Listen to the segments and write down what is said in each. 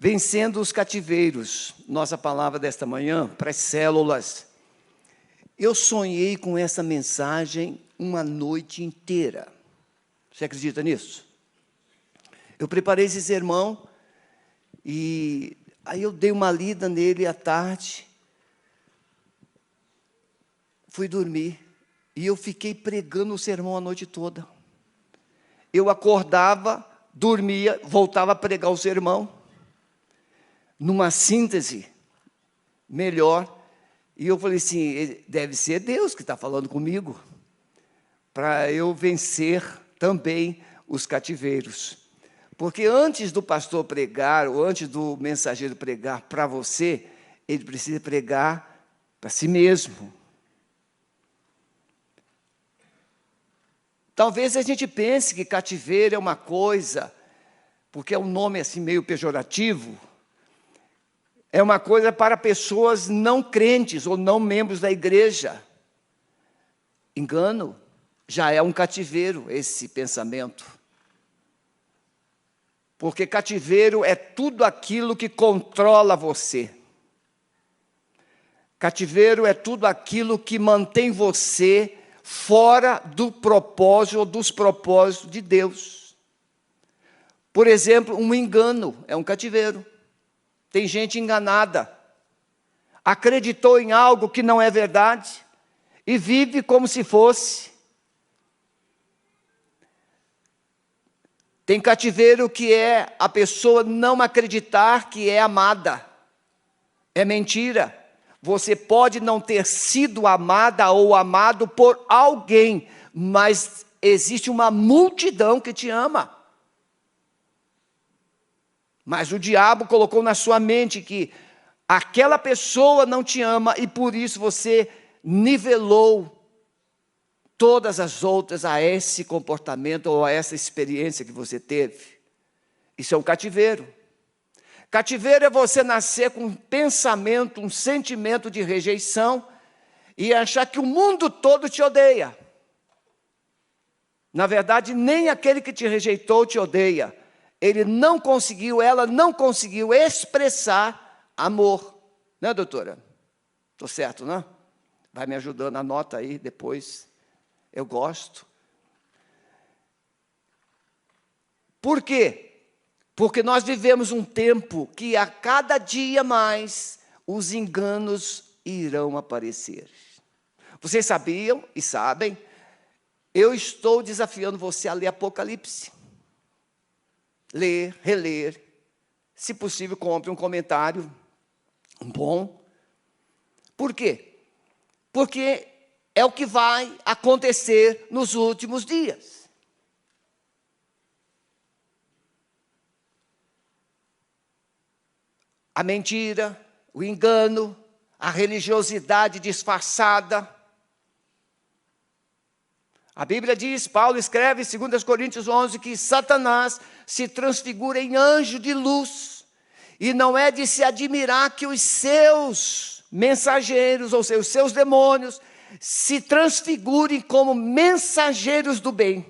Vencendo os cativeiros, nossa palavra desta manhã, para as células. Eu sonhei com essa mensagem uma noite inteira. Você acredita nisso? Eu preparei esse sermão e aí eu dei uma lida nele à tarde, fui dormir e eu fiquei pregando o sermão a noite toda. Eu acordava, dormia, voltava a pregar o sermão, numa síntese melhor, e eu falei assim, deve ser Deus que está falando comigo, para eu vencer também os cativeiros. Porque antes do pastor pregar, ou antes do mensageiro pregar para você, ele precisa pregar para si mesmo. Talvez a gente pense que cativeiro é uma coisa, porque é um nome assim meio pejorativo, é uma coisa para pessoas não crentes ou não membros da igreja. Engano, já é um cativeiro esse pensamento. Porque cativeiro é tudo aquilo que controla você. Cativeiro é tudo aquilo que mantém você fora do propósito ou dos propósitos de Deus. Por exemplo, um engano é um cativeiro. Tem gente enganada, acreditou em algo que não é verdade e vive como se fosse. Tem cativeiro que é a pessoa não acreditar que é amada. É mentira. Você pode não ter sido amada ou amado por alguém, mas existe uma multidão que te ama. Mas o diabo colocou na sua mente que aquela pessoa não te ama e por isso você nivelou todas as outras a esse comportamento ou a essa experiência que você teve. Isso é um cativeiro. Cativeiro é você nascer com um pensamento, um sentimento de rejeição e achar que o mundo todo te odeia. Na verdade, nem aquele que te rejeitou te odeia. Ela não conseguiu expressar amor. Né, doutora? Estou certo, não? Vai me ajudando, anota aí depois. Eu gosto. Por quê? Porque nós vivemos um tempo que a cada dia mais os enganos irão aparecer. Vocês sabiam e sabem, eu estou desafiando você a ler Apocalipse. Ler, reler, se possível compre um comentário bom. Por quê? Porque é o que vai acontecer nos últimos dias. A mentira, o engano, a religiosidade disfarçada. A Bíblia diz, Paulo escreve em 2 Coríntios 11, que Satanás se transfigura em anjo de luz. E não é de se admirar que os seus mensageiros, ou seja, os seus demônios, se transfigurem como mensageiros do bem.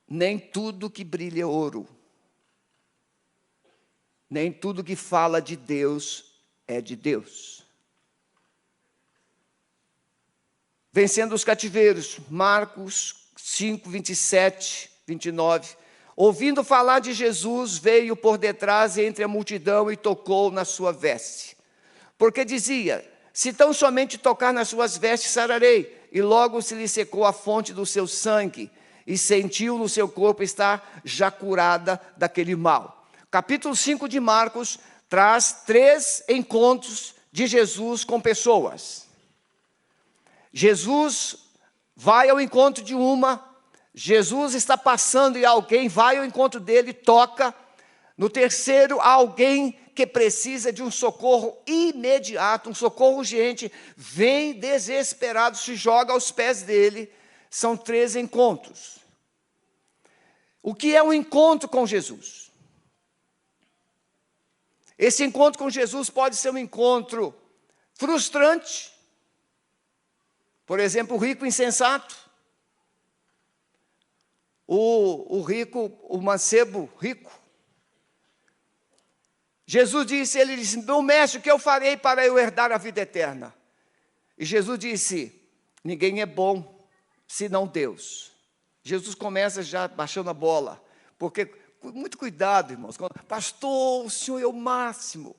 Nem tudo que brilha é ouro. Nem tudo que fala de Deus é de Deus. Vencendo os cativeiros, Marcos 5, 27, 29. Ouvindo falar de Jesus, veio por detrás entre a multidão e tocou na sua veste. Porque dizia, se tão somente tocar nas suas vestes, sararei. E logo se lhe secou a fonte do seu sangue, e sentiu no seu corpo estar já curada daquele mal. Capítulo 5 de Marcos traz 3 encontros de Jesus com pessoas. Jesus vai ao encontro de uma, Jesus está passando e alguém vai ao encontro dele, toca. No terceiro, alguém que precisa de um socorro imediato, um socorro urgente, vem desesperado, se joga aos pés dele. São 3 encontros. O que é um encontro com Jesus? Esse encontro com Jesus pode ser um encontro frustrante. Por exemplo, o rico insensato. o rico, o mancebo rico. Jesus disse, ele disse, meu mestre, o que eu farei para eu herdar a vida eterna? E Jesus disse, ninguém é bom, senão Deus. Jesus começa já baixando a bola, porque, muito cuidado, irmãos, pastor, o senhor é o máximo.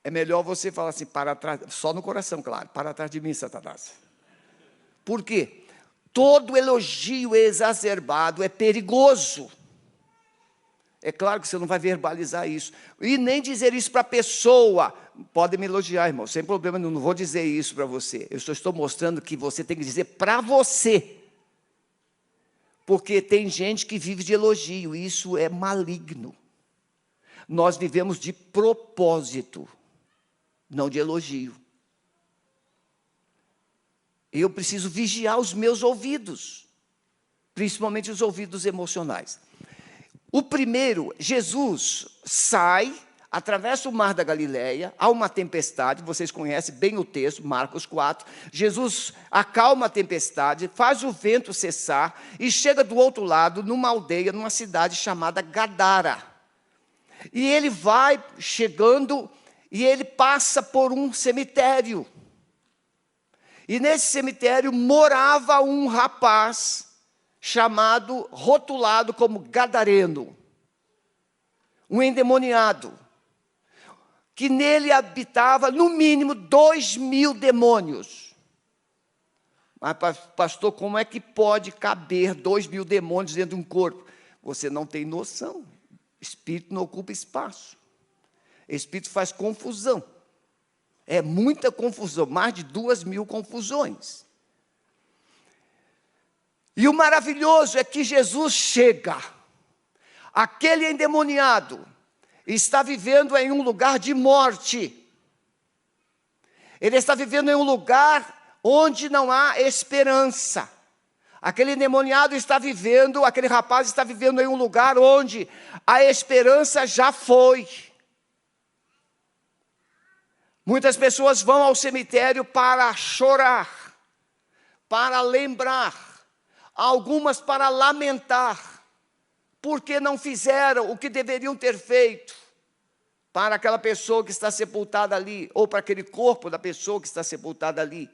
É melhor você falar assim, para trás, só no coração, claro, para trás de mim, Satanás. Por quê? Todo elogio exacerbado é perigoso. É claro que você não vai verbalizar isso. E nem dizer isso para a pessoa. Pode me elogiar, irmão, sem problema, não vou dizer isso para você. Eu só estou mostrando que você tem que dizer para você. Porque tem gente que vive de elogio, e isso é maligno. Nós vivemos de propósito, não de elogio. Eu preciso vigiar os meus ouvidos, principalmente os ouvidos emocionais. O primeiro, Jesus sai, atravessa o mar da Galileia, há uma tempestade, vocês conhecem bem o texto, Marcos 4. Jesus acalma a tempestade, faz o vento cessar e chega do outro lado, numa aldeia, numa cidade chamada Gadara. E ele vai chegando e ele passa por um cemitério. E nesse cemitério morava um rapaz chamado, rotulado como gadareno, um endemoniado, que nele habitava no mínimo 2.000 demônios. Mas pastor, como é que pode caber 2.000 demônios dentro de um corpo? Você não tem noção, espírito não ocupa espaço, espírito faz confusão, é muita confusão, mais de 2.000 confusões. E o maravilhoso é que Jesus chega, aquele endemoniado está vivendo em um lugar de morte, ele está vivendo em um lugar onde não há esperança, aquele endemoniado está vivendo, aquele rapaz está vivendo em um lugar onde a esperança já foi. Muitas pessoas vão ao cemitério para chorar, para lembrar, algumas para lamentar, porque não fizeram o que deveriam ter feito para aquela pessoa que está sepultada ali, ou para aquele corpo da pessoa que está sepultada ali.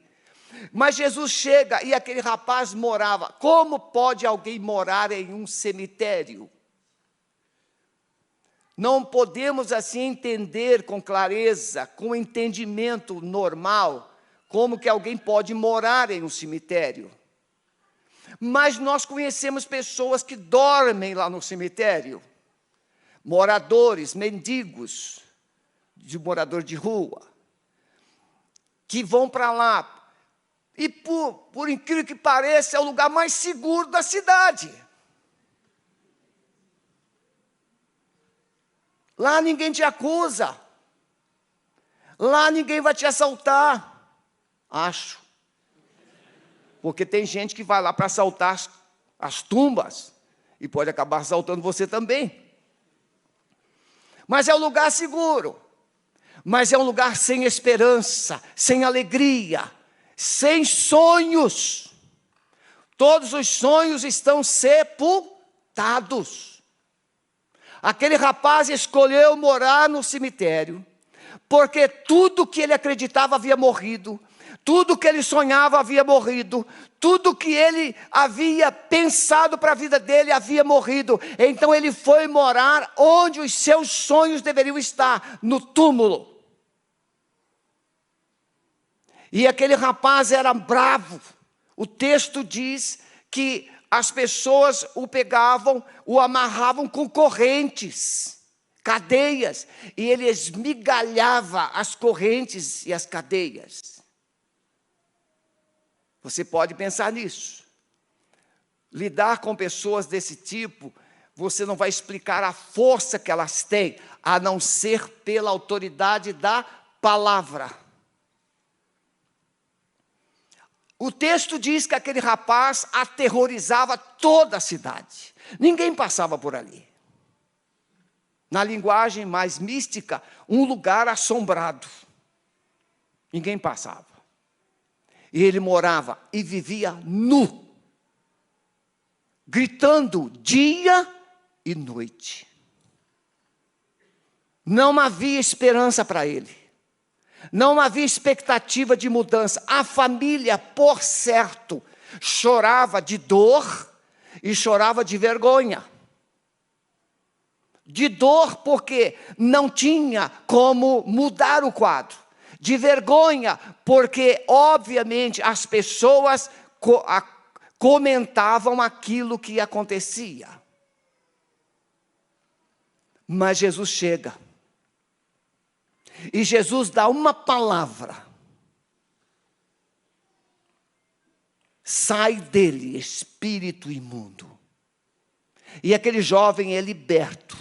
Mas Jesus chega e aquele rapaz morava. Como pode alguém morar em um cemitério? Não podemos assim entender com clareza, com entendimento normal, como que alguém pode morar em um cemitério. Mas nós conhecemos pessoas que dormem lá no cemitério, moradores, mendigos, de morador de rua, que vão para lá, e por incrível que pareça, é o lugar mais seguro da cidade. Lá ninguém te acusa, lá ninguém vai te assaltar, acho. Porque tem gente que vai lá para assaltar as tumbas, e pode acabar assaltando você também. Mas é um lugar seguro, mas é um lugar sem esperança, sem alegria, sem sonhos. Todos os sonhos estão sepultados. Aquele rapaz escolheu morar no cemitério, porque tudo que ele acreditava havia morrido, tudo que ele sonhava havia morrido, tudo que ele havia pensado para a vida dele havia morrido. Então ele foi morar onde os seus sonhos deveriam estar, no túmulo. E aquele rapaz era bravo. O texto diz que as pessoas o pegavam, o amarravam com correntes, cadeias, e ele esmigalhava as correntes e as cadeias. Você pode pensar nisso. Lidar com pessoas desse tipo, você não vai explicar a força que elas têm, a não ser pela autoridade da palavra. O texto diz que aquele rapaz aterrorizava toda a cidade. Ninguém passava por ali. Na linguagem mais mística, um lugar assombrado. Ninguém passava. E ele morava e vivia nu. gritando dia e noite. Não havia esperança para ele. Não havia expectativa de mudança. A família, por certo, chorava de dor e chorava de vergonha. De dor porque não tinha como mudar o quadro. De vergonha porque, obviamente, as pessoas comentavam aquilo que acontecia. Mas Jesus chega. E Jesus dá uma palavra. Sai dele, espírito imundo. E aquele jovem é liberto.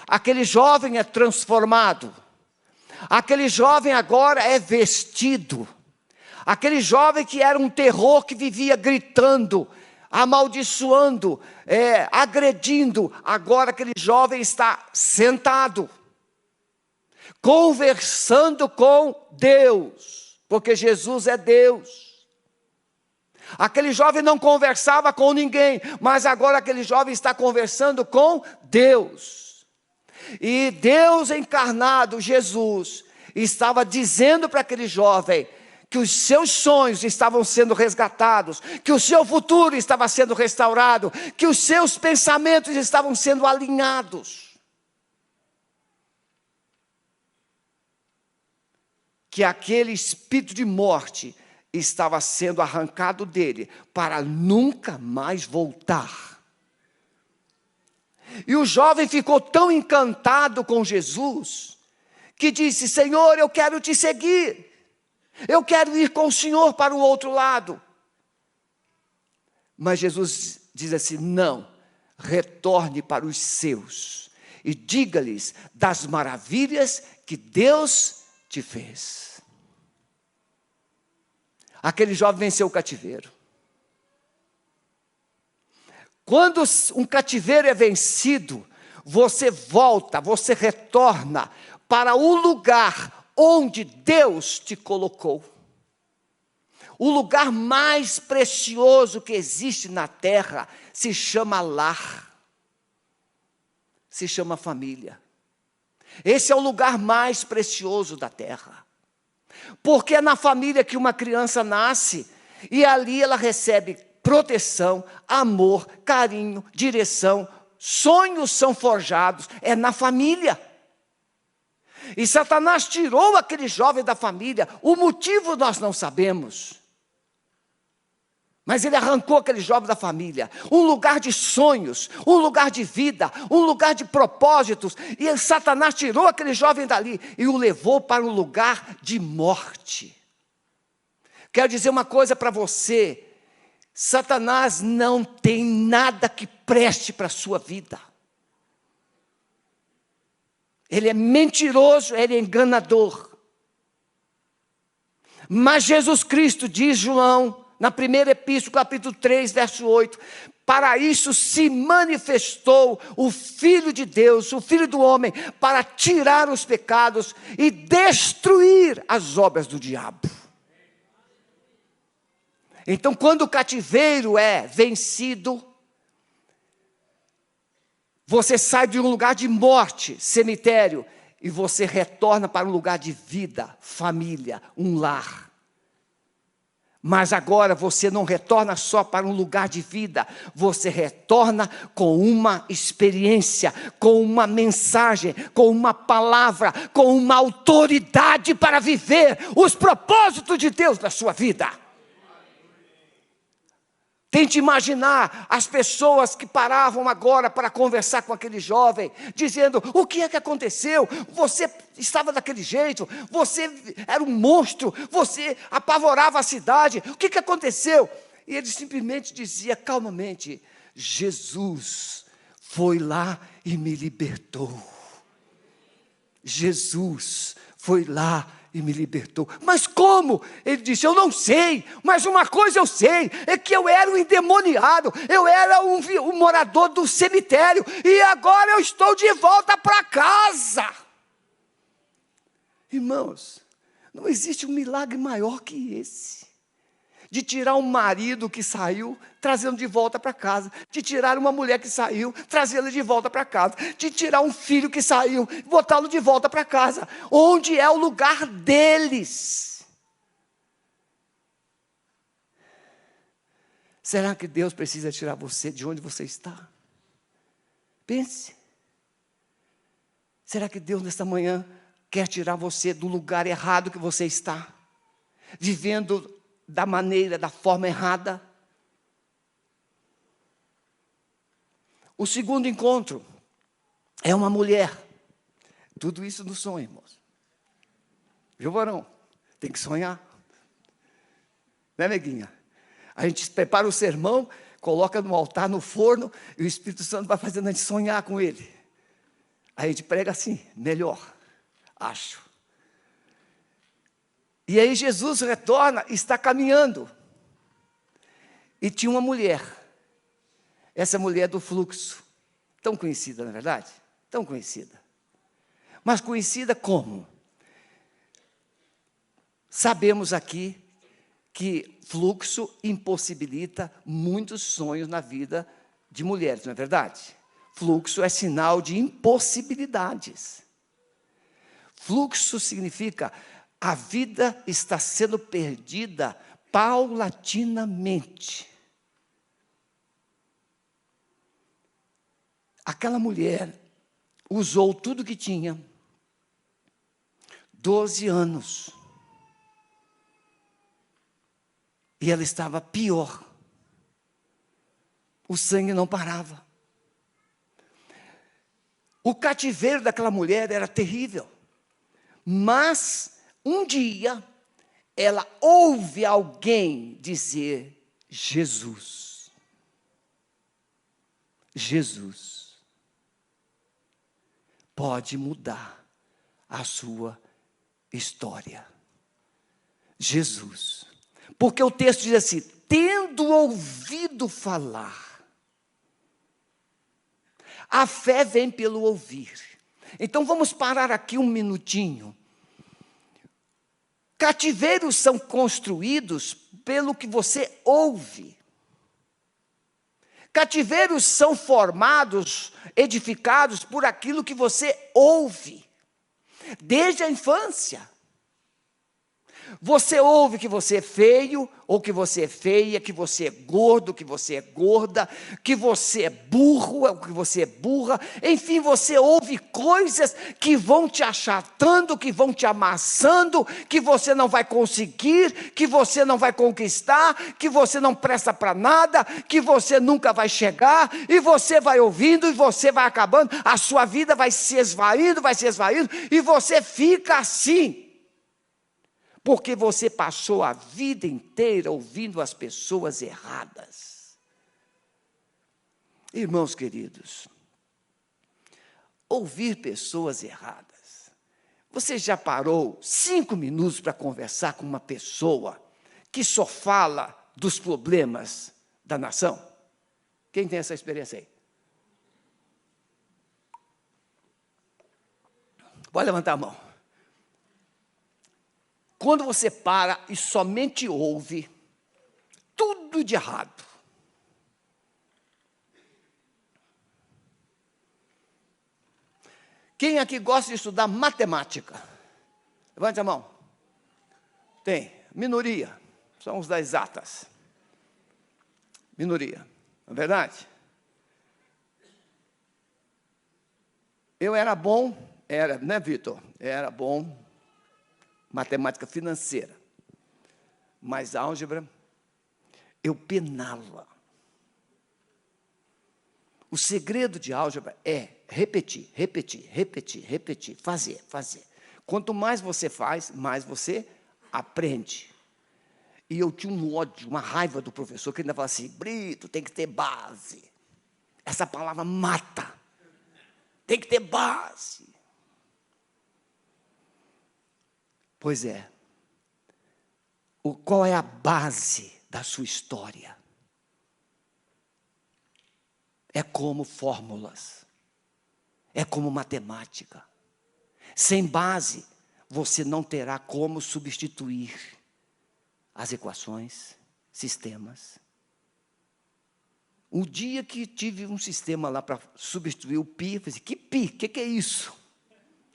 Aquele jovem é transformado. Aquele jovem agora é vestido. Aquele jovem que era um terror, que vivia gritando, amaldiçoando, agredindo. Agora aquele jovem está sentado, conversando com Deus, porque Jesus é Deus. Aquele jovem não conversava com ninguém, mas agora aquele jovem está conversando com Deus. E Deus encarnado, Jesus, estava dizendo para aquele jovem que os seus sonhos estavam sendo resgatados, que o seu futuro estava sendo restaurado, que os seus pensamentos estavam sendo alinhados. Que aquele espírito de morte estava sendo arrancado dele, para nunca mais voltar. E o jovem ficou tão encantado com Jesus, que disse: Senhor, eu quero te seguir. Eu quero ir com o Senhor para o outro lado. Mas Jesus diz assim: não, retorne para os seus e diga-lhes das maravilhas que Deus te fez. Aquele jovem venceu o cativeiro. Quando um cativeiro é vencido, você volta, você retorna para o lugar onde Deus te colocou. O lugar mais precioso que existe na terra se chama lar, se chama família. Esse é o lugar mais precioso da terra, porque é na família que uma criança nasce, e ali ela recebe proteção, amor, carinho, direção, sonhos são forjados, é na família. E Satanás tirou aquele jovem da família, o motivo nós não sabemos. Mas ele arrancou aquele jovem da família, um lugar de sonhos, um lugar de vida, um lugar de propósitos. E Satanás tirou aquele jovem dali e o levou para um lugar de morte. Quero dizer uma coisa para você: Satanás não tem nada que preste para a sua vida. Ele é mentiroso, ele é enganador. Mas Jesus Cristo, diz João, na primeira epístola, capítulo 3, verso 8, para isso se manifestou o Filho de Deus, o Filho do homem, para tirar os pecados e destruir as obras do diabo. Então, quando o cativeiro é vencido, você sai de um lugar de morte, cemitério, e você retorna para um lugar de vida, família, um lar. Mas agora você não retorna só para um lugar de vida, você retorna com uma experiência, com uma mensagem, com uma palavra, com uma autoridade para viver os propósitos de Deus na sua vida. Tente imaginar as pessoas que paravam agora para conversar com aquele jovem, dizendo: o que é que aconteceu? Você estava daquele jeito, você era um monstro, você apavorava a cidade, o que aconteceu? E ele simplesmente dizia calmamente: Jesus foi lá e me libertou. Jesus foi lá e me libertou. Mas como? Ele disse: eu não sei, mas uma coisa eu sei, é que eu era um endemoniado, eu era um morador do cemitério, e agora eu estou de volta para casa. Irmãos, não existe um milagre maior que esse, de tirar um marido que saiu trazendo de volta para casa, de tirar uma mulher que saiu, trazê-la de volta para casa, de tirar um filho que saiu, botá-lo de volta para casa, onde é o lugar deles. Será que Deus precisa tirar você de onde você está? Pense. Será que Deus nesta manhã quer tirar você do lugar errado que você está? Vivendo da maneira, da forma errada? O segundo encontro é uma mulher. Tudo isso no sonho, irmãos. Viu, varão? Tem que sonhar. Né, neguinha? A gente prepara o sermão, coloca no altar, no forno, e o Espírito Santo vai fazendo a gente sonhar com ele. A gente prega assim, melhor, acho. E aí Jesus retorna, está caminhando. E tinha uma mulher. Essa mulher do fluxo. Tão conhecida, não é verdade? Tão conhecida. Mas conhecida como? Sabemos aqui que fluxo impossibilita muitos sonhos na vida de mulheres, não é verdade? Fluxo é sinal de impossibilidades. Fluxo significa a vida está sendo perdida paulatinamente. Aquela mulher usou tudo que tinha, 12 anos. E ela estava pior. O sangue não parava. O cativeiro daquela mulher era terrível. Mas, um dia, ela ouve alguém dizer: Jesus. Jesus pode mudar a sua história. Jesus. Porque o texto diz assim: tendo ouvido falar. A fé vem pelo ouvir. Então vamos parar aqui um minutinho. Cativeiros são construídos pelo que você ouve. Cativeiros são formados, edificados por aquilo que você ouve. Desde a infância. Você ouve que você é feio, ou que você é feia, que você é gordo, que você é gorda, que você é burro, ou que você é burra. Enfim, você ouve coisas que vão te achatando, que vão te amassando, que você não vai conseguir, que você não vai conquistar, que você não presta para nada, que você nunca vai chegar, e você vai ouvindo, e você vai acabando, a sua vida vai se esvaindo, e você fica assim. Porque você passou a vida inteira ouvindo as pessoas erradas. Irmãos queridos, ouvir pessoas erradas. Você já parou 5 minutos para conversar com uma pessoa que só fala dos problemas da nação? Quem tem essa experiência aí? Pode levantar a mão. Quando você para e somente ouve tudo de errado. Quem aqui gosta de estudar matemática? Levante a mão. Tem. Minoria. São os das exatas. Minoria. Não é verdade? Eu era bom, né, Vitor? Era bom. Matemática financeira, mas álgebra, eu penava. O segredo de álgebra é repetir, fazer. Quanto mais você faz, mais você aprende. E eu tinha um ódio, uma raiva do professor, que ainda falava assim: Brito, tem que ter base. Essa palavra mata. Tem que ter base. Pois é. Qual é a base da sua história? É como fórmulas. É como matemática. Sem base, você não terá como substituir as equações, sistemas. O dia que tive um sistema lá para substituir o pi, eu falei assim, que pi? O que é isso?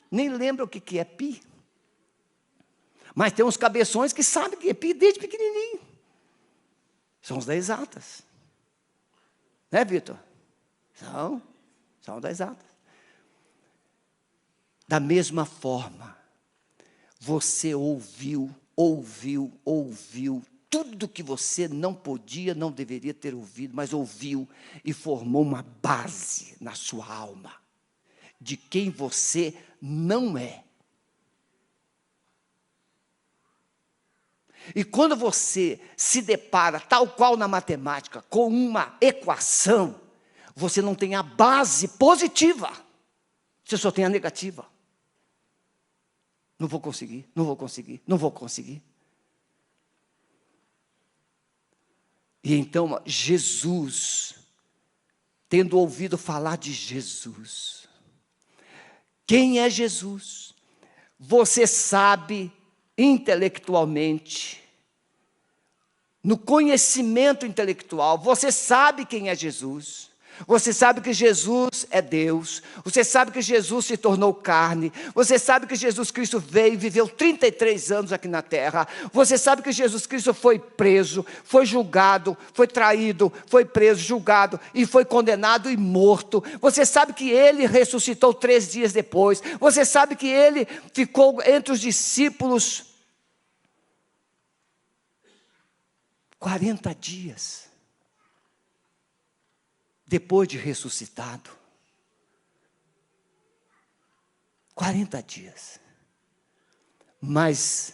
Nem lembro o que é pi. Mas tem uns cabeções que sabem que é pi desde pequenininho. São os das exatas. Né, Vitor? São das exatas. Da mesma forma, você ouviu tudo que você não podia, não deveria ter ouvido, mas ouviu e formou uma base na sua alma de quem você não é. E quando você se depara, tal qual na matemática, com uma equação, você não tem a base positiva, você só tem a negativa. Não vou conseguir, não vou conseguir, não vou conseguir. E então, Jesus, tendo ouvido falar de Jesus, quem é Jesus? Você sabe intelectualmente, no conhecimento intelectual, você sabe quem é Jesus. Você sabe que Jesus é Deus, você sabe que Jesus se tornou carne, você sabe que Jesus Cristo veio e viveu 33 anos aqui na terra, você sabe que Jesus Cristo foi preso, foi julgado, foi traído, foi preso, julgado e foi condenado e morto, você sabe que Ele ressuscitou 3 dias depois, você sabe que Ele ficou entre os discípulos 40 dias. Depois de ressuscitado, 40 dias. Mas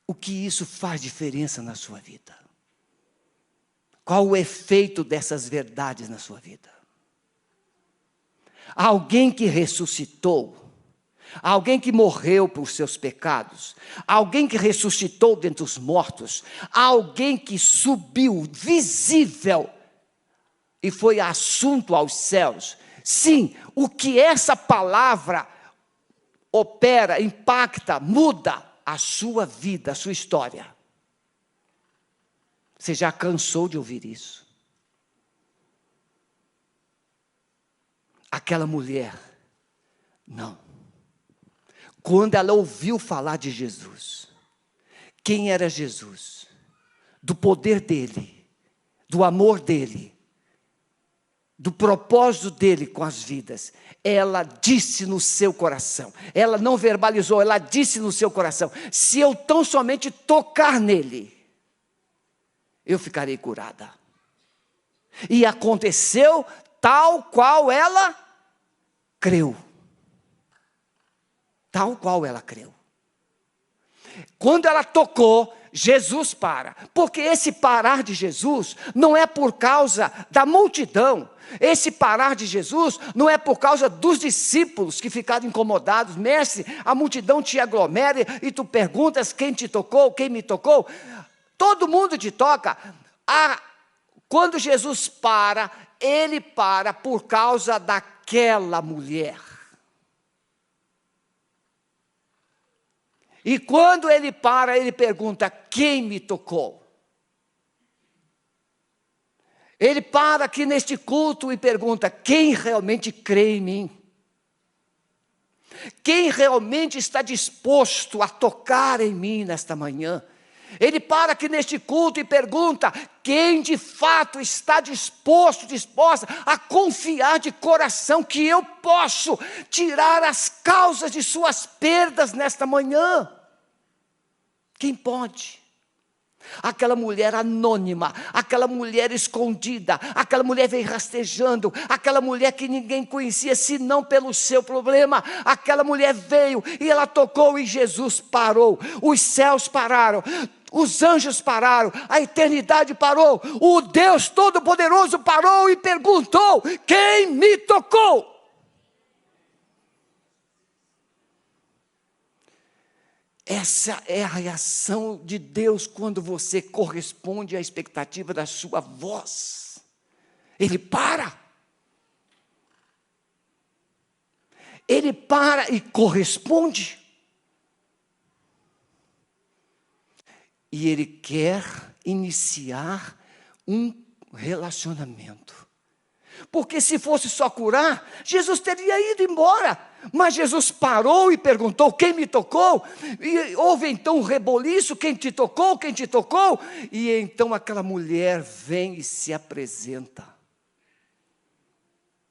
o que isso faz diferença na sua vida? Qual o efeito dessas verdades na sua vida? Alguém que ressuscitou, alguém que morreu por seus pecados, alguém que ressuscitou dentre os mortos, alguém que subiu visível e foi assunto aos céus. Sim, o que essa palavra opera, impacta, muda a sua vida, a sua história. Você já cansou de ouvir isso? Aquela mulher, não. Quando ela ouviu falar de Jesus, quem era Jesus? Do poder dele, do amor dele, do propósito dele com as vidas, ela disse no seu coração, ela não verbalizou, ela disse no seu coração, se eu tão somente tocar nele, eu ficarei curada. E aconteceu tal qual ela creu. Tal qual ela creu. Quando ela tocou, Jesus para. Porque esse parar de Jesus não é por causa da multidão. Esse parar de Jesus não é por causa dos discípulos que ficaram incomodados. Mestre, a multidão te aglomera e tu perguntas quem te tocou, quem me tocou. Todo mundo te toca. Quando Jesus para, ele para por causa daquela mulher. E quando ele para, ele pergunta, quem me tocou? Ele para aqui neste culto e pergunta, quem realmente crê em mim? Quem realmente está disposto a tocar em mim nesta manhã? Ele para aqui neste culto e pergunta, quem de fato está disposta a confiar de coração que eu posso tirar as causas de suas perdas nesta manhã? Quem pode? Aquela mulher anônima, aquela mulher escondida, aquela mulher veio rastejando, aquela mulher que ninguém conhecia senão pelo seu problema, aquela mulher veio e ela tocou e Jesus parou, os céus pararam, os anjos pararam, a eternidade parou, o Deus Todo-Poderoso parou e perguntou, quem me tocou? Essa é a reação de Deus quando você corresponde à expectativa da sua voz. Ele para. Ele para e corresponde. E Ele quer iniciar relacionamento. Porque se fosse só curar, Jesus teria ido embora. Mas Jesus parou e perguntou: quem me tocou? E houve então um reboliço: quem te tocou? Quem te tocou? E então aquela mulher vem e se apresenta.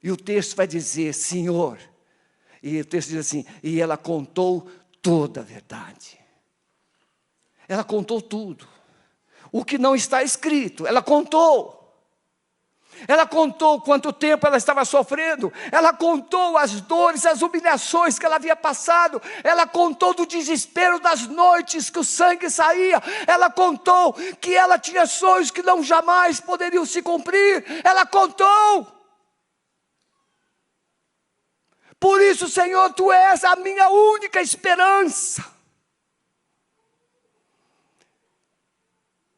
E o texto vai dizer: Senhor. E o texto diz assim: e ela contou toda a verdade. Ela contou tudo. O que não está escrito, ela contou. Ela contou quanto tempo ela estava sofrendo. Ela contou as dores, as humilhações que ela havia passado. Ela contou do desespero das noites que o sangue saía. Ela contou que ela tinha sonhos que não jamais poderiam se cumprir. Ela contou. Por isso, Senhor, Tu és a minha única esperança.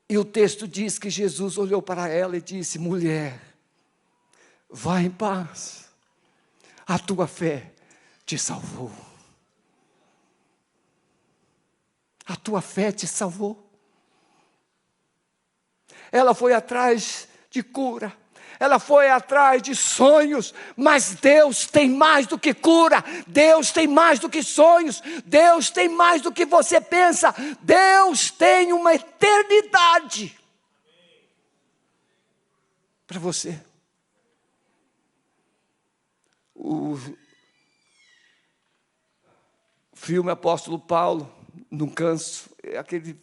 E o texto diz que Jesus olhou para ela e disse: mulher, vá em paz, a tua fé te salvou. A tua fé te salvou. Ela foi atrás de cura, ela foi atrás de sonhos, mas Deus tem mais do que cura, Deus tem mais do que sonhos, Deus tem mais do que você pensa, Deus tem uma eternidade para você. O filme Apóstolo Paulo, não canso,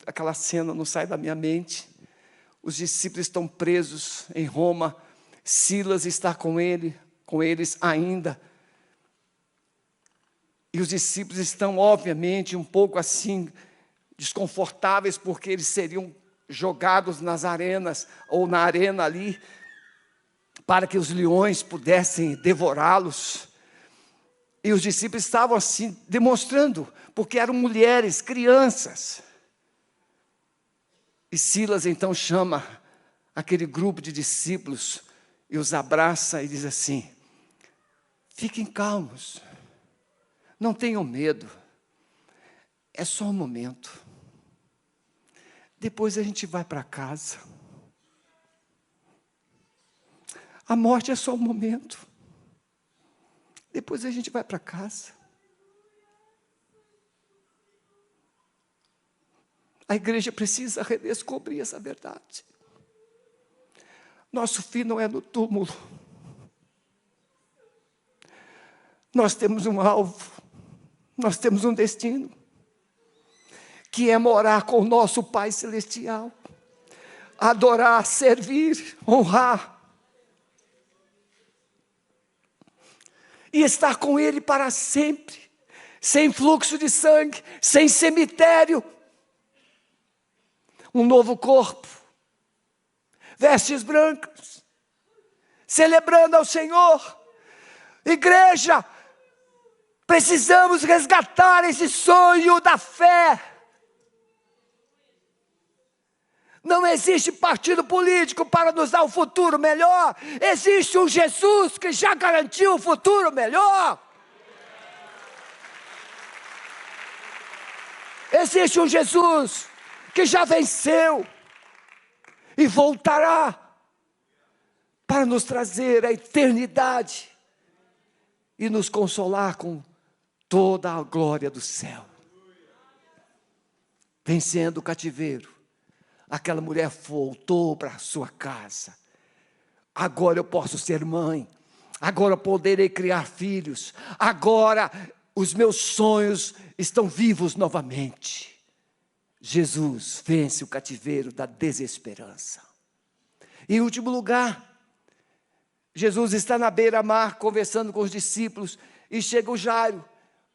aquela cena não sai da minha mente. Os discípulos estão presos em Roma, Silas está com eles ainda. E os discípulos estão, obviamente, um pouco assim, desconfortáveis, porque eles seriam jogados nas arenas, ou na arena ali, para que os leões pudessem devorá-los. E os discípulos estavam assim, demonstrando, porque eram mulheres, crianças. E Silas então chama aquele grupo de discípulos e os abraça e diz assim: fiquem calmos, não tenham medo, é só um momento, depois a gente vai para casa. A morte é só um momento, depois a gente vai para casa. A igreja precisa redescobrir essa verdade. Nosso fim não é no túmulo. Nós temos um alvo, nós temos um destino, que é morar com o nosso Pai Celestial, adorar, servir, honrar, e estar com Ele para sempre, sem fluxo de sangue, sem cemitério, um novo corpo, vestes brancas, celebrando ao Senhor. Igreja, precisamos resgatar esse sonho da fé. Não existe partido político para nos dar um futuro melhor. Existe um Jesus que já garantiu um futuro melhor. Existe um Jesus que já venceu e voltará para nos trazer a eternidade e nos consolar com toda a glória do céu. Vencendo o cativeiro, aquela mulher voltou para a sua casa. Agora eu posso ser mãe, agora eu poderei criar filhos, agora os meus sonhos estão vivos novamente. Jesus vence o cativeiro da desesperança. Em último lugar, Jesus está na beira-mar conversando com os discípulos e chega o Jairo.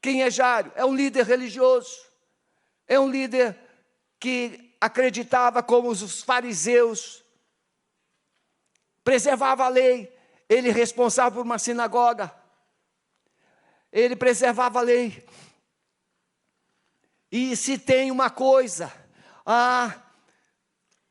Quem é Jairo? É um líder religioso, é um líder que acreditava como os fariseus, preservava a lei, ele responsável por uma sinagoga, ele preservava a lei. E se tem uma coisa,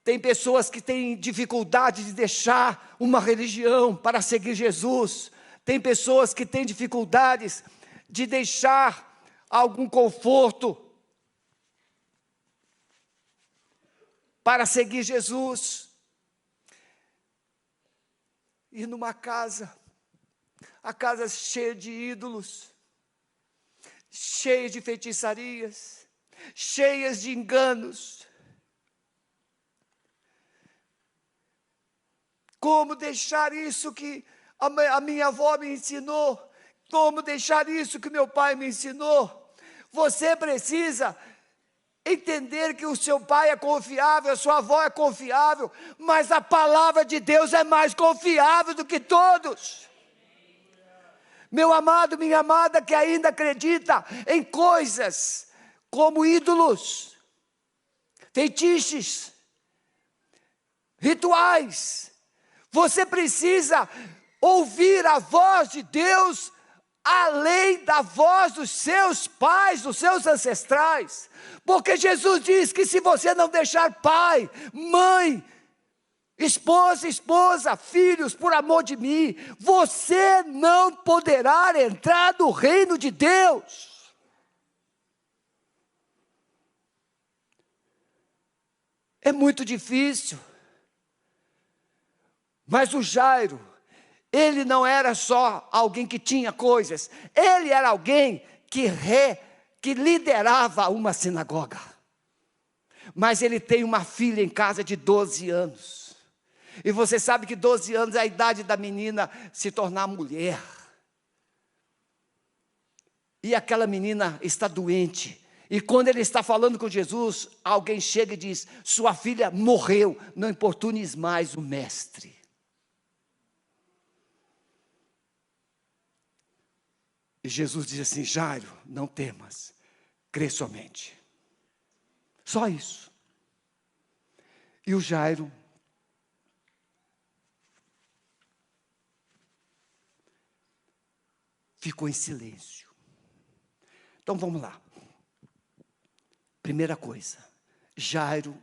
tem pessoas que têm dificuldade de deixar uma religião para seguir Jesus, tem pessoas que têm dificuldades de deixar algum conforto para seguir Jesus. ir numa casa, a casa cheia de ídolos, cheia de feitiçarias, cheias de enganos. Como deixar isso que a minha avó me ensinou? Como deixar isso que meu pai me ensinou? Você precisa entender que o seu pai é confiável, a sua avó é confiável, mas a palavra de Deus é mais confiável do que todos. Meu amado, minha amada, que ainda acredita em coisas como ídolos, feitiços, rituais, você precisa ouvir a voz de Deus além da voz dos seus pais, dos seus ancestrais, porque Jesus diz que se você não deixar pai, mãe, esposa, filhos, por amor de mim, você não poderá entrar no reino de Deus. É muito difícil. Mas o Jairo, ele não era só alguém que tinha coisas, ele era alguém que liderava uma sinagoga. Mas ele tem uma filha em casa de 12 anos. E você sabe que 12 anos é a idade da menina se tornar mulher. E aquela menina está doente. E quando ele está falando com Jesus, alguém chega e diz: sua filha morreu, não importunes mais o mestre. E Jesus diz assim: Jairo, não temas, crê somente. Só isso. E o Jairo ficou em silêncio. Então vamos lá. Primeira coisa, Jairo,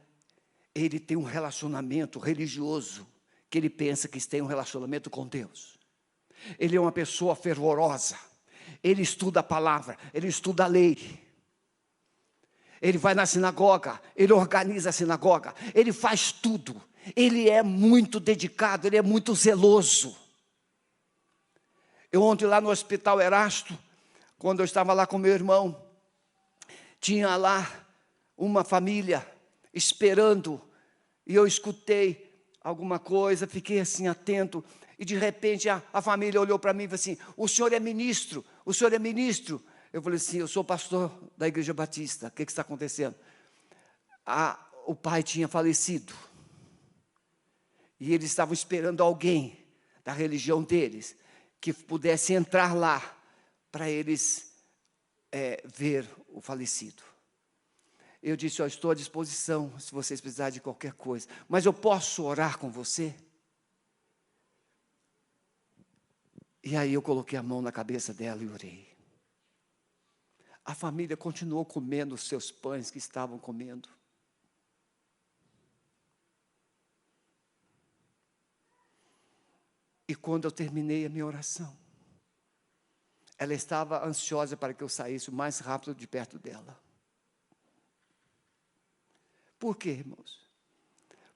ele tem um relacionamento religioso, que ele pensa que tem um relacionamento com Deus. Ele é uma pessoa fervorosa, ele estuda a palavra, ele estuda a lei. Ele vai na sinagoga, ele organiza a sinagoga, ele faz tudo. Ele é muito dedicado, ele é muito zeloso. Eu ontem lá no Hospital Erasto, quando eu estava lá com meu irmão, tinha lá uma família esperando, e eu escutei alguma coisa, fiquei assim atento, e de repente a família olhou para mim e falou assim: o senhor é ministro, o senhor é ministro. Eu falei assim: eu sou pastor da Igreja Batista. O que está acontecendo? O pai tinha falecido, e eles estavam esperando alguém da religião deles, que pudesse entrar lá, para eles ver o falecido. Eu disse: eu estou à disposição, se vocês precisarem de qualquer coisa, mas eu posso orar com você? E aí eu coloquei a mão na cabeça dela e orei. A família continuou comendo os seus pães que estavam comendo. E quando eu terminei a minha oração, ela estava ansiosa para que eu saísse o mais rápido de perto dela. Por quê, irmãos?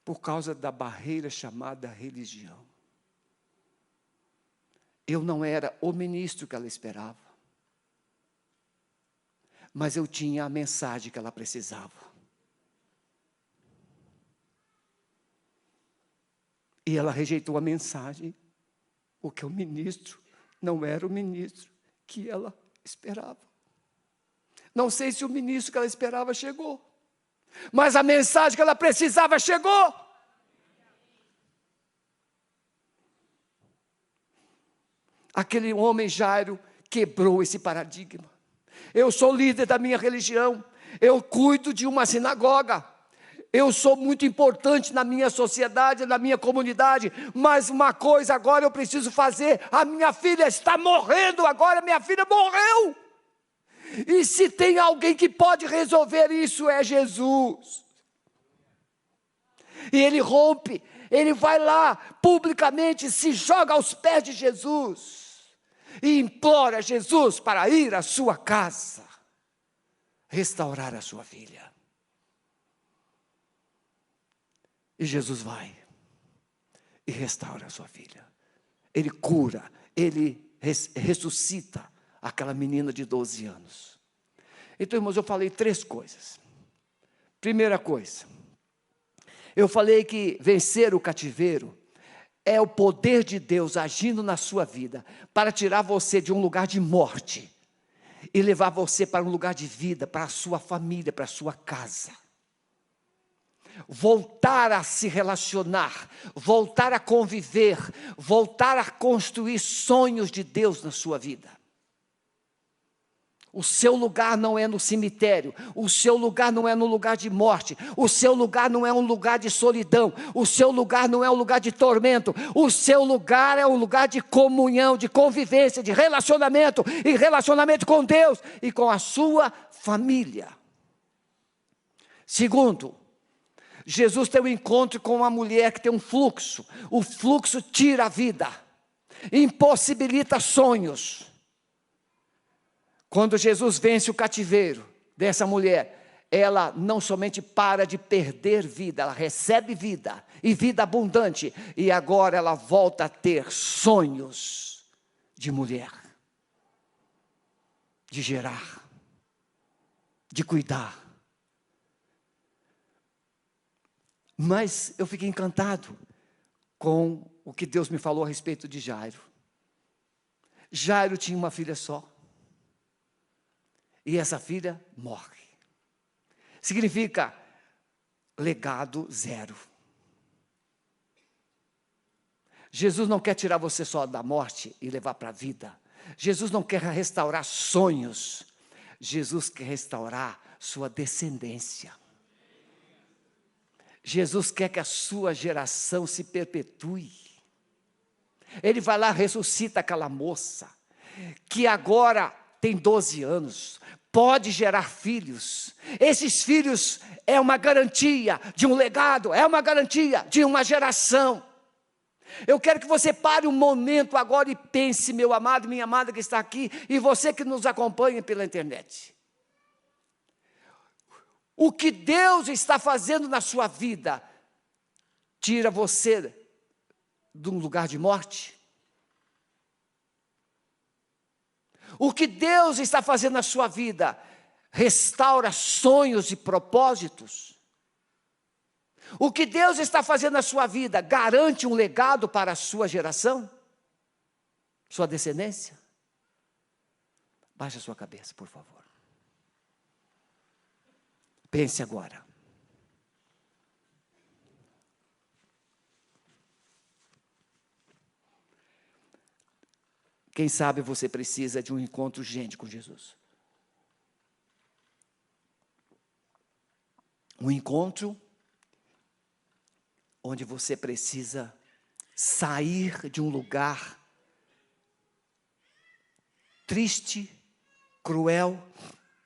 Por causa da barreira chamada religião. Eu não era o ministro que ela esperava, mas eu tinha a mensagem que ela precisava. E ela rejeitou a mensagem, porque o ministro não era o ministro que ela esperava. Não sei se o ministro que ela esperava chegou, mas a mensagem que ela precisava chegou. Aquele homem Jairo quebrou esse paradigma. Eu sou líder da minha religião, eu cuido de uma sinagoga, eu sou muito importante na minha sociedade, na minha comunidade, mas uma coisa agora eu preciso fazer: a minha filha está morrendo agora, minha filha morreu. E se tem alguém que pode resolver isso, é Jesus. E ele rompe, ele vai lá publicamente, se joga aos pés de Jesus e implora Jesus para ir à sua casa, restaurar a sua filha. E Jesus vai e restaura a sua filha. Ele cura, Ele ressuscita aquela menina de 12 anos. Então, irmãos, eu falei 3 coisas. Primeira coisa, eu falei que vencer o cativeiro é o poder de Deus agindo na sua vida para tirar você de um lugar de morte e levar você para um lugar de vida, para a sua família, para a sua casa. Voltar a se relacionar, voltar a conviver, voltar a construir sonhos de Deus na sua vida. O seu lugar não é no cemitério, o seu lugar não é no lugar de morte, o seu lugar não é um lugar de solidão, o seu lugar não é um lugar de tormento, o seu lugar é um lugar de comunhão, de convivência, de relacionamento, e relacionamento com Deus e com a sua família. Segundo, Jesus tem um encontro com uma mulher que tem um fluxo, o fluxo tira a vida, impossibilita sonhos. Quando Jesus vence o cativeiro dessa mulher, ela não somente para de perder vida, ela recebe vida, e vida abundante, e agora ela volta a ter sonhos de mulher, de gerar, de cuidar. Mas eu fiquei encantado com o que Deus me falou a respeito de Jairo. Jairo tinha uma filha só. E essa filha morre. Significa legado zero. Jesus não quer tirar você só da morte e levar para a vida. Jesus não quer restaurar sonhos. Jesus quer restaurar sua descendência. Jesus quer que a sua geração se perpetue. Ele vai lá, ressuscita aquela moça, que agora tem 12 anos, pode gerar filhos. Esses filhos é uma garantia de um legado, é uma garantia de uma geração. Eu quero que você pare um momento agora e pense, meu amado, minha amada que está aqui, e você que nos acompanha pela internet. O que Deus está fazendo na sua vida, tira você de um lugar de morte? O que Deus está fazendo na sua vida, restaura sonhos e propósitos? O que Deus está fazendo na sua vida, garante um legado para a sua geração? Sua descendência? Baixe a sua cabeça, por favor. Pense agora. Quem sabe você precisa de um encontro urgente com Jesus. Um encontro onde você precisa sair de um lugar triste, cruel,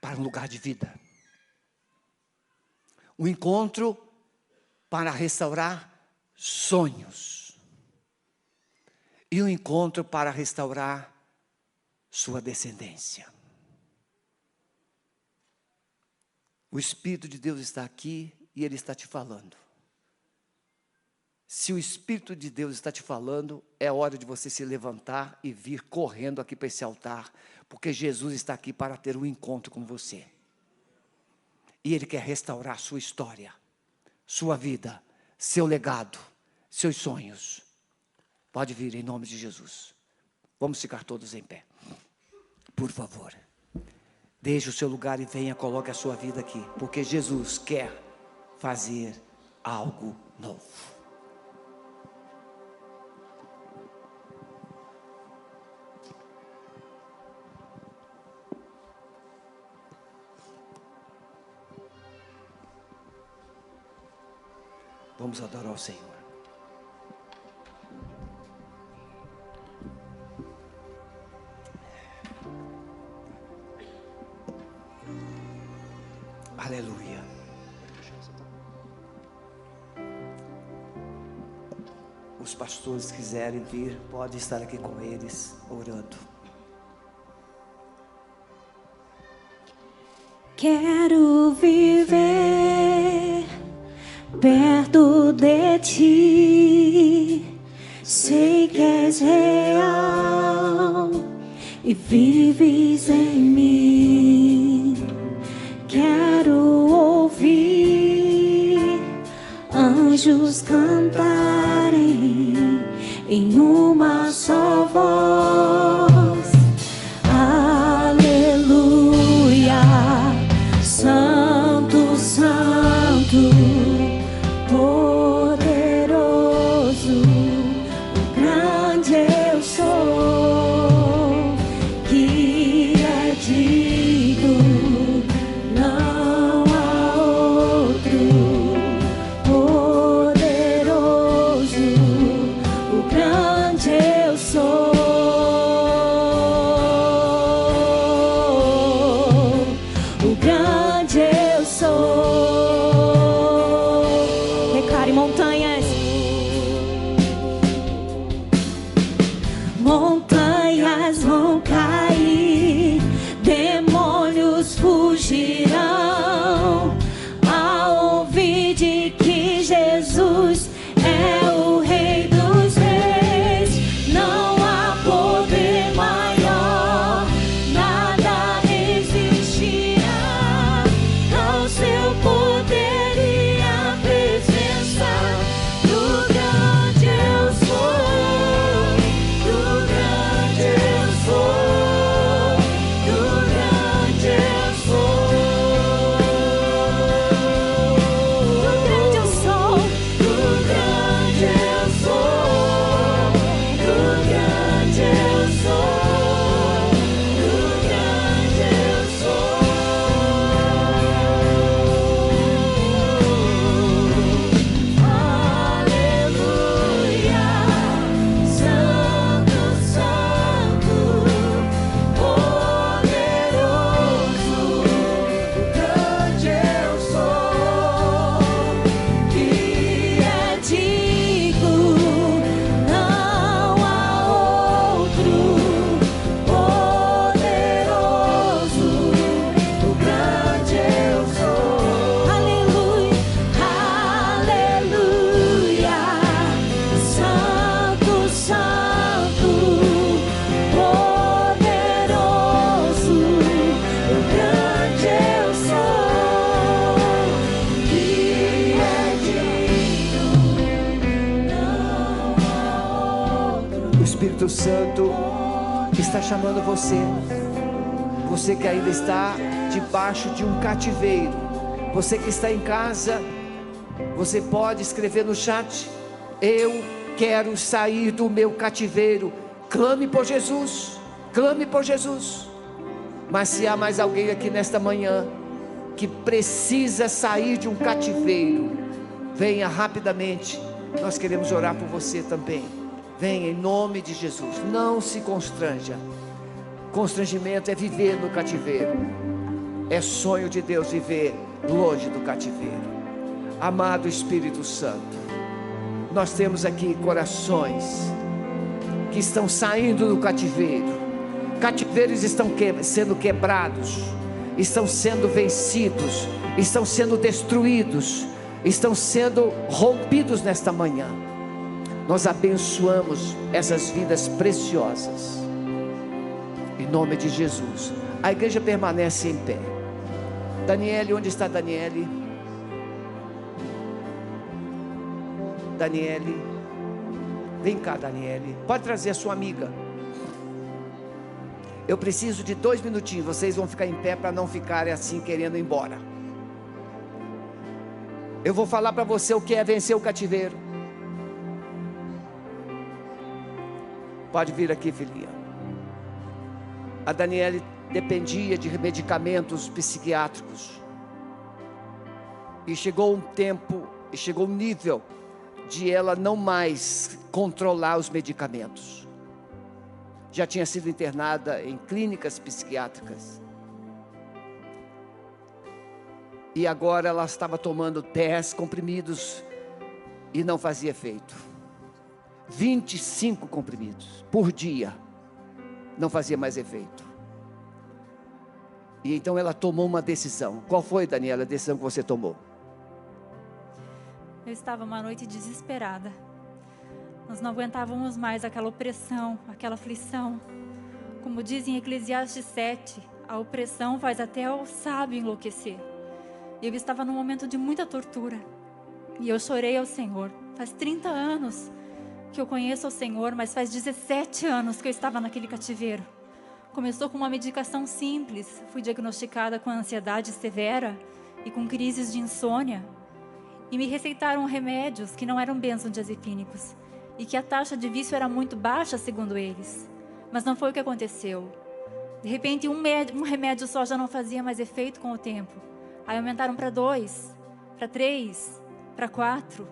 para um lugar de vida. Um encontro para restaurar sonhos. E um encontro para restaurar sua descendência. O Espírito de Deus está aqui e Ele está te falando. Se o Espírito de Deus está te falando, é hora de você se levantar e vir correndo aqui para esse altar, porque Jesus está aqui para ter um encontro com você. E Ele quer restaurar sua história, sua vida, seu legado, seus sonhos. Pode vir em nome de Jesus. Vamos ficar todos em pé. Por favor. Deixe o seu lugar e venha, coloque a sua vida aqui. Porque Jesus quer fazer algo novo. Vamos adorar o Senhor. Aleluia. Os pastores quiserem vir, pode estar aqui com eles, orando. Quero viver perto de ti, sei que és real e vives em mim. Quero ouvir anjos cantarem em uma só voz. Aleluia, Santo, Santo, poderoso, grande eu sou, que é digno, não há outro. Poderoso, o grande eu sou, o grande eu sou. Declare: montanhas, montanhas vão cair, demônios fugirão ao ouvir de que Jesus é o Rei dos Reis. Não há poder maior, nada resistirá ao seu poder e à presença do grande eu sou, do grande eu sou, do grande eu sou, do grande eu sou, do grande eu sou, do grande eu sou, do grande eu sou. Aleluia, Santo, Santo, poderoso, grande eu sou, que é digno, não há outro. Poderoso, o grande eu sou. Aleluia, aleluia, Santo, Santo, poderoso, o grande eu sou, que é digno, não há outro. O Espírito Santo está chamando você. Você que ainda está debaixo de um cativeiro. Você que está em casa, você pode escrever no chat: eu quero sair do meu cativeiro. Clame por Jesus. Clame por Jesus. Mas se há mais alguém aqui nesta manhã que precisa sair de um cativeiro, venha rapidamente. Nós queremos orar por você também. Venha em nome de Jesus. Não se constranja. Constrangimento é viver no cativeiro. É sonho de Deus viver longe do cativeiro. Amado Espírito Santo, nós temos aqui corações que estão saindo do cativeiro. Cativeiros estão sendo quebrados, estão sendo vencidos, estão sendo destruídos, estão sendo rompidos nesta manhã. Nós abençoamos essas vidas preciosas em nome de Jesus. A igreja permanece em pé. Daniele, onde está Daniele? Daniele, vem cá, Daniele. Pode trazer a sua amiga. Eu preciso de 2 minutinhos. Vocês vão ficar em pé para não ficarem assim querendo ir embora. Eu vou falar para você o que é vencer o cativeiro. Pode vir aqui, filhinha. A Daniele dependia de medicamentos psiquiátricos. E chegou um tempo, e chegou um nível de ela não mais controlar os medicamentos. Já tinha sido internada em clínicas psiquiátricas. E agora ela estava tomando 10 comprimidos e não fazia efeito. 25 comprimidos por dia, não fazia mais efeito. E então ela tomou uma decisão. Qual foi, Daniela, a decisão que você tomou? Eu estava uma noite desesperada. Nós não aguentávamos mais aquela opressão, aquela aflição. Como diz em Eclesiastes 7, a opressão faz até o sábio enlouquecer. Eu estava num momento de muita tortura. E eu chorei ao Senhor. Faz 30 anos que eu conheço o Senhor, mas faz 17 anos que eu estava naquele cativeiro. Começou com uma medicação simples. Fui diagnosticada com ansiedade severa e com crises de insônia. E me receitaram remédios que não eram benzodiazepínicos e que a taxa de vício era muito baixa, segundo eles. Mas não foi o que aconteceu. De repente, um remédio só já não fazia mais efeito com o tempo. Aí aumentaram para 2, para 3, para 4.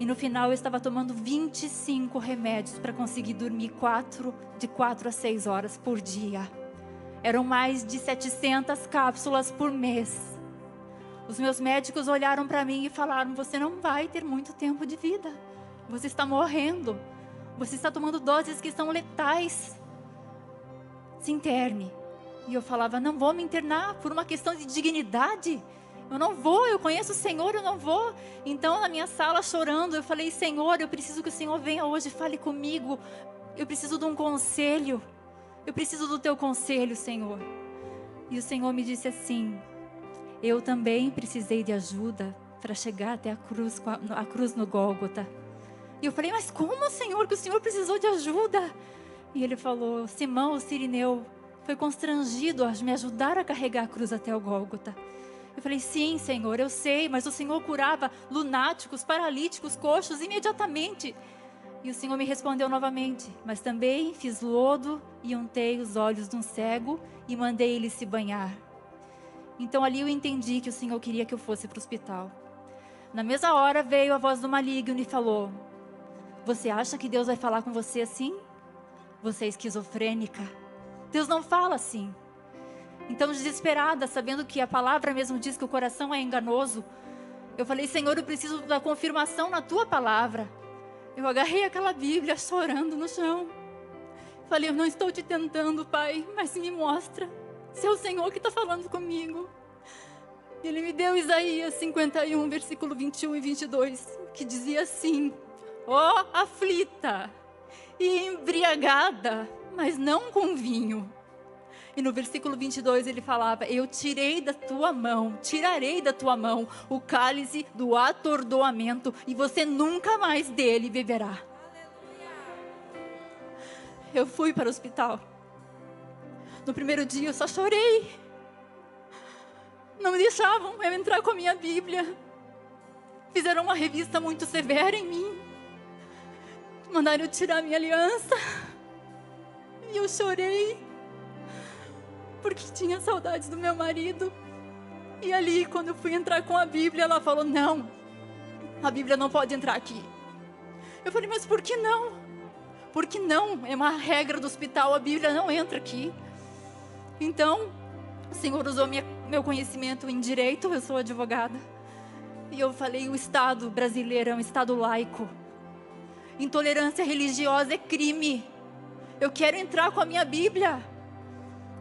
E no final eu estava tomando 25 remédios para conseguir dormir de 4 a 6 horas por dia. Eram mais de 700 cápsulas por mês. Os meus médicos olharam para mim e falaram: você não vai ter muito tempo de vida. Você está morrendo. Você está tomando doses que são letais. Se interne. E eu falava: não vou me internar por uma questão de dignidade. Eu não vou, eu conheço o Senhor, eu não vou. Então, na minha sala, chorando, eu falei: Senhor, eu preciso que o Senhor venha hoje e fale comigo. Eu preciso de um conselho. Eu preciso do teu conselho, Senhor. E o Senhor me disse assim: eu também precisei de ajuda para chegar até a cruz no Gólgota. E eu falei: mas como, Senhor, que o Senhor precisou de ajuda? E ele falou: Simão, o Cirineu, foi constrangido a me ajudar a carregar a cruz até o Gólgota. Eu falei: sim, Senhor, eu sei, mas o Senhor curava lunáticos, paralíticos, coxos imediatamente. E o Senhor me respondeu novamente: mas também fiz lodo e untei os olhos de um cego e mandei ele se banhar. Então ali eu entendi que o Senhor queria que eu fosse para o hospital. Na mesma hora veio a voz do maligno e falou: você acha que Deus vai falar com você assim? Você é esquizofrênica. Deus não fala assim. Então, desesperada, sabendo que a palavra mesmo diz que o coração é enganoso, eu falei: Senhor, eu preciso da confirmação na tua palavra. Eu agarrei aquela Bíblia chorando no chão. Falei: eu não estou te tentando, Pai, mas me mostra se é o Senhor que está falando comigo. E Ele me deu Isaías 51, versículo 21 e 22, que dizia assim: ó aflita e embriagada, mas não com vinho. E no versículo 22 ele falava: eu tirarei da tua mão o cálice do atordoamento e você nunca mais dele beberá. Eu fui para o hospital. No primeiro dia eu só chorei. Não me deixavam eu entrar com a minha Bíblia. Fizeram uma revista muito severa em mim. Mandaram eu tirar minha aliança. E eu chorei, porque tinha saudades do meu marido. E ali, quando eu fui entrar com a Bíblia, ela falou: não, a Bíblia não pode entrar aqui. Eu falei: mas por que não? Por que não? É uma regra do hospital, a Bíblia não entra aqui. Então, o Senhor usou meu conhecimento em direito, eu sou advogada. E eu falei: o Estado brasileiro é um Estado laico. Intolerância religiosa é crime. Eu quero entrar com a minha Bíblia.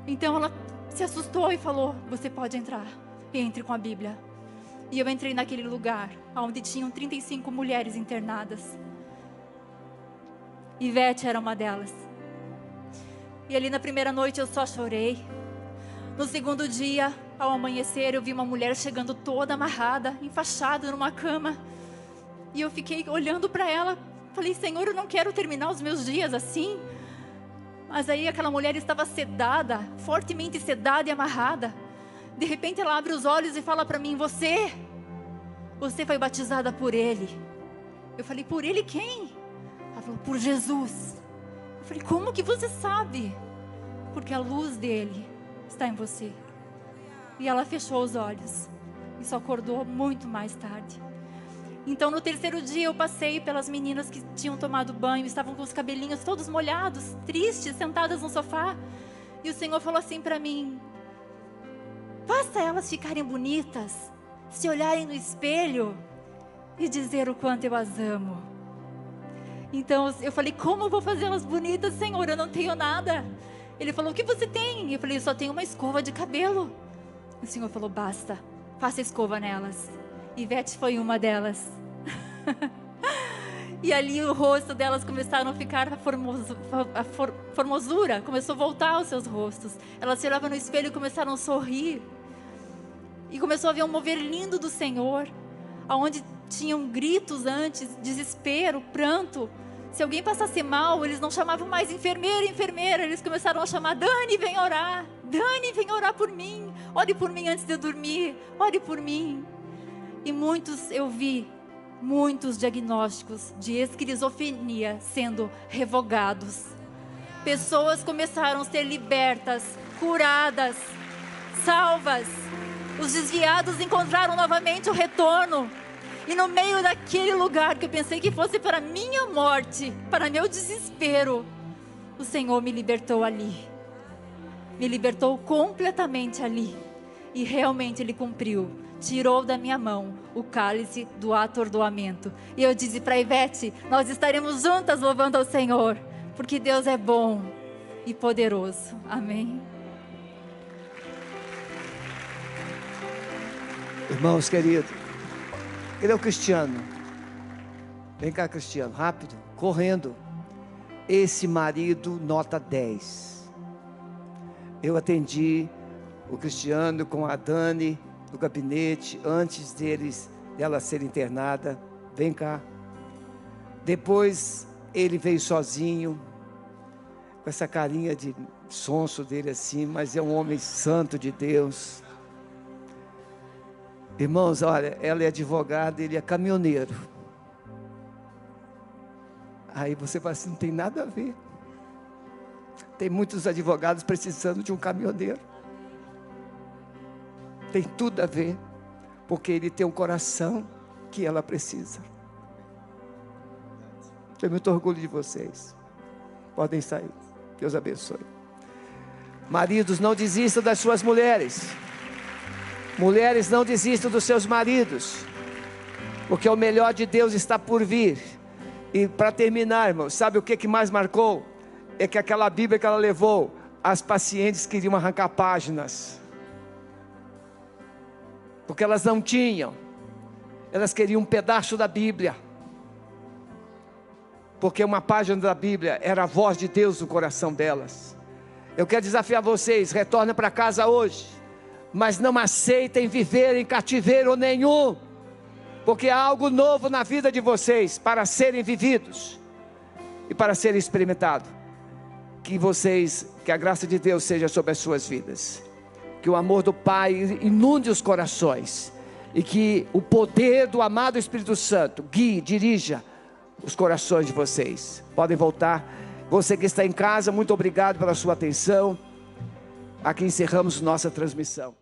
Então ela se assustou e falou: você pode entrar, entre com a Bíblia. E eu entrei naquele lugar onde tinham 35 mulheres internadas. Ivete era uma delas. E ali na primeira noite eu só chorei. No segundo dia, ao amanhecer, eu vi uma mulher chegando toda amarrada, enfaixada numa cama. E eu fiquei olhando para ela. Falei: Senhor, eu não quero terminar os meus dias assim. Mas aí aquela mulher estava sedada, fortemente sedada e amarrada. De repente ela abre os olhos e fala para mim: você foi batizada por Ele. Eu falei: por Ele quem? Ela falou: por Jesus. Eu falei: como que você sabe? Porque a luz dele está em você. E ela fechou os olhos e só acordou muito mais tarde. Então no terceiro dia eu passei pelas meninas que tinham tomado banho, estavam com os cabelinhos todos molhados, tristes, sentadas no sofá. E o Senhor falou assim para mim: faça elas ficarem bonitas, se olharem no espelho e dizer o quanto eu as amo. Então eu falei: como eu vou fazer elas bonitas, Senhor? Eu não tenho nada. Ele falou: o que você tem? Eu falei: eu só tenho uma escova de cabelo. O Senhor falou: basta, faça escova nelas. Ivete foi uma delas. E ali o rosto delas começaram a ficar formosura, começou a voltar aos seus rostos. Elas se olhavam no espelho e começaram a sorrir. E começou a haver um mover lindo do Senhor, aonde tinham gritos antes, desespero, pranto. Se alguém passasse mal, eles não chamavam mais enfermeira, enfermeira. Eles começaram a chamar: Dani, vem orar. Dani, vem orar por mim. Ore por mim antes de eu dormir. Ore por mim. E eu vi muitos diagnósticos de esquizofrenia sendo revogados. Pessoas começaram a ser libertas, curadas, salvas. Os desviados encontraram novamente o retorno. E no meio daquele lugar que eu pensei que fosse para minha morte, para meu desespero, o Senhor me libertou ali. Me libertou completamente ali. E realmente Ele cumpriu. Tirou da minha mão o cálice do atordoamento. E eu disse para Ivete: nós estaremos juntas louvando ao Senhor, porque Deus é bom e poderoso. Amém. Irmãos queridos, ele é o Cristiano. Vem cá, Cristiano, rápido, correndo. Esse marido nota 10. Eu atendi o Cristiano com a Dani no gabinete antes dela ser internada. Vem cá. Depois ele veio sozinho, com essa carinha de sonso dele assim, mas é um homem santo de Deus. Irmãos, olha, ela é advogada, ele é caminhoneiro. Aí você fala assim: não tem nada a ver. Tem muitos advogados precisando de um caminhoneiro. Tem tudo a ver, porque ele tem um coração que ela precisa. Tenho muito orgulho de vocês. Podem sair. Deus abençoe. Maridos, não desistam das suas mulheres. Mulheres, não desistam dos seus maridos, porque o melhor de Deus está por vir. E para terminar, irmãos, sabe o que mais marcou? É que aquela Bíblia que ela levou, as pacientes queriam arrancar páginas, porque elas não tinham. Elas queriam um pedaço da Bíblia, porque uma página da Bíblia era a voz de Deus no coração delas. Eu quero desafiar vocês: retornem para casa hoje, mas não aceitem viver em cativeiro nenhum, porque há algo novo na vida de vocês para serem vividos e para serem experimentados. Que a graça de Deus seja sobre as suas vidas, que o amor do Pai inunde os corações, e que o poder do amado Espírito Santo guie, dirija os corações de vocês. Podem voltar. Você que está em casa, muito obrigado pela sua atenção. Aqui encerramos nossa transmissão.